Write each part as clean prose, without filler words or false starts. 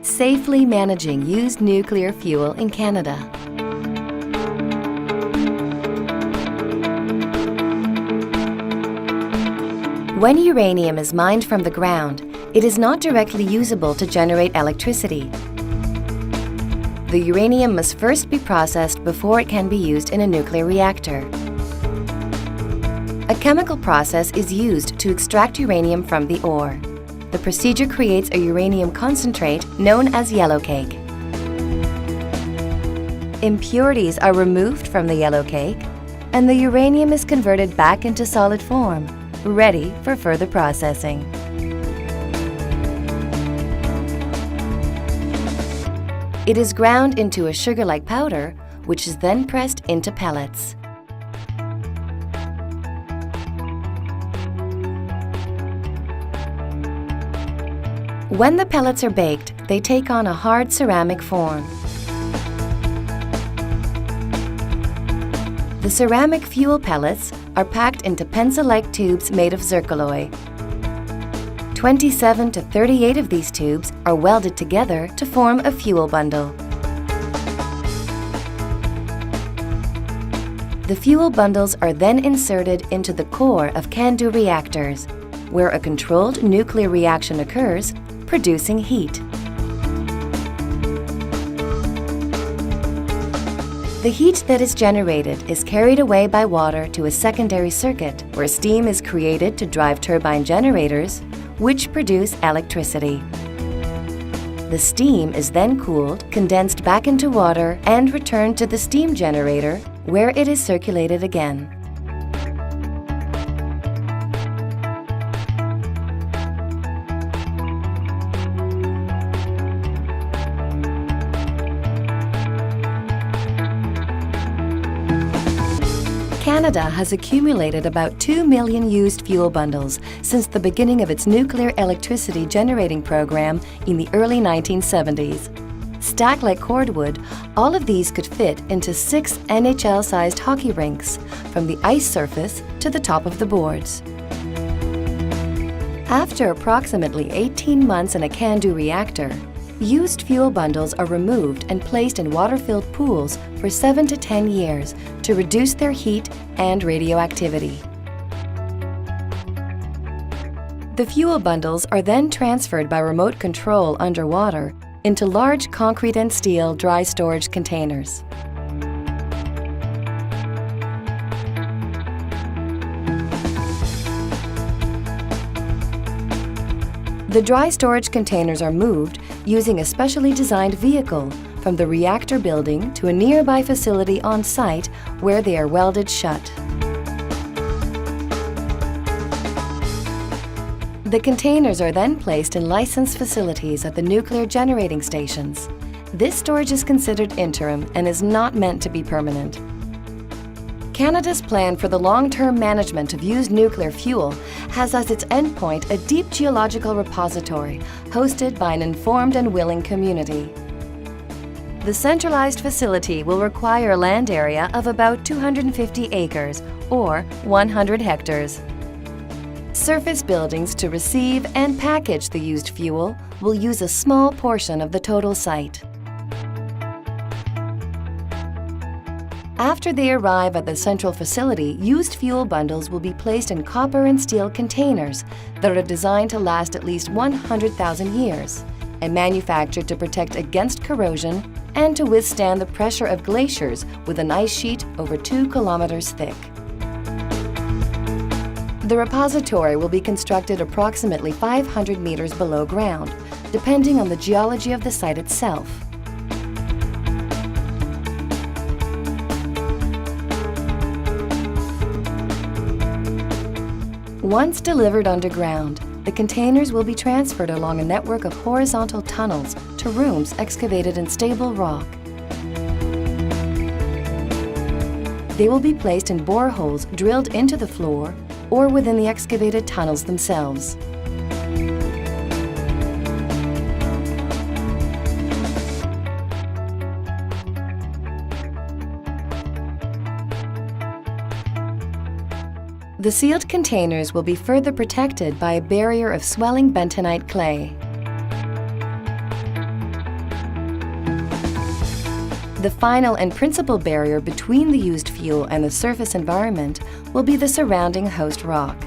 Safely managing used nuclear fuel in Canada. When uranium is mined from the ground, it is not directly usable to generate electricity. The uranium must first be processed before it can be used in a nuclear reactor. A chemical process is used to extract uranium from the ore. The procedure creates a uranium concentrate known as yellowcake. Impurities are removed from the yellowcake, and the uranium is converted back into solid form, ready for further processing. It is ground into a sugar-like powder, which is then pressed into pellets. When the pellets are baked, they take on a hard ceramic form. The ceramic fuel pellets are packed into pencil-like tubes made of zircaloy. 27 to 38 of these tubes are welded together to form a fuel bundle. The fuel bundles are then inserted into the core of CANDU reactors, where a controlled nuclear reaction occurs, producing heat. The heat that is generated is carried away by water to a secondary circuit, where steam is created to drive turbine generators, which produce electricity. The steam is then cooled, condensed back into water, and returned to the steam generator, where it is circulated again. Canada has accumulated about 2 million used fuel bundles since the beginning of its nuclear electricity generating program in the early 1970s. Stacked like cordwood, all of these could fit into 6 NHL-sized hockey rinks, from the ice surface to the top of the boards. After approximately 18 months in a CANDU reactor, used fuel bundles are removed and placed in water-filled pools for 7 to 10 years to reduce their heat and radioactivity. The fuel bundles are then transferred by remote control underwater into large concrete and steel dry storage containers. The dry storage containers are moved using a specially designed vehicle from the reactor building to a nearby facility on site where they are welded shut. The containers are then placed in licensed facilities at the nuclear generating stations. This storage is considered interim and is not meant to be permanent. Canada's plan for the long-term management of used nuclear fuel has as its endpoint a deep geological repository hosted by an informed and willing community. The centralized facility will require a land area of about 250 acres or 100 hectares. Surface buildings to receive and package the used fuel will use a small portion of the total site. After they arrive at the central facility, used fuel bundles will be placed in copper and steel containers that are designed to last at least 100,000 years and manufactured to protect against corrosion and to withstand the pressure of glaciers with an ice sheet over 2 kilometers thick. The repository will be constructed approximately 500 meters below ground, depending on the geology of the site itself. Once delivered underground, the containers will be transferred along a network of horizontal tunnels to rooms excavated in stable rock. They will be placed in boreholes drilled into the floor or within the excavated tunnels themselves. The sealed containers will be further protected by a barrier of swelling bentonite clay. The final and principal barrier between the used fuel and the surface environment will be the surrounding host rock.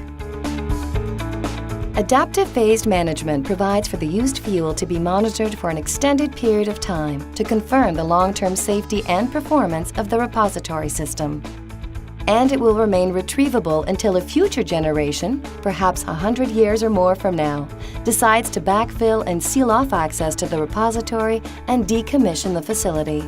Adaptive phased management provides for the used fuel to be monitored for an extended period of time to confirm the long-term safety and performance of the repository system. And it will remain retrievable until a future generation, perhaps 100 years or more from now, decides to backfill and seal off access to the repository and decommission the facility.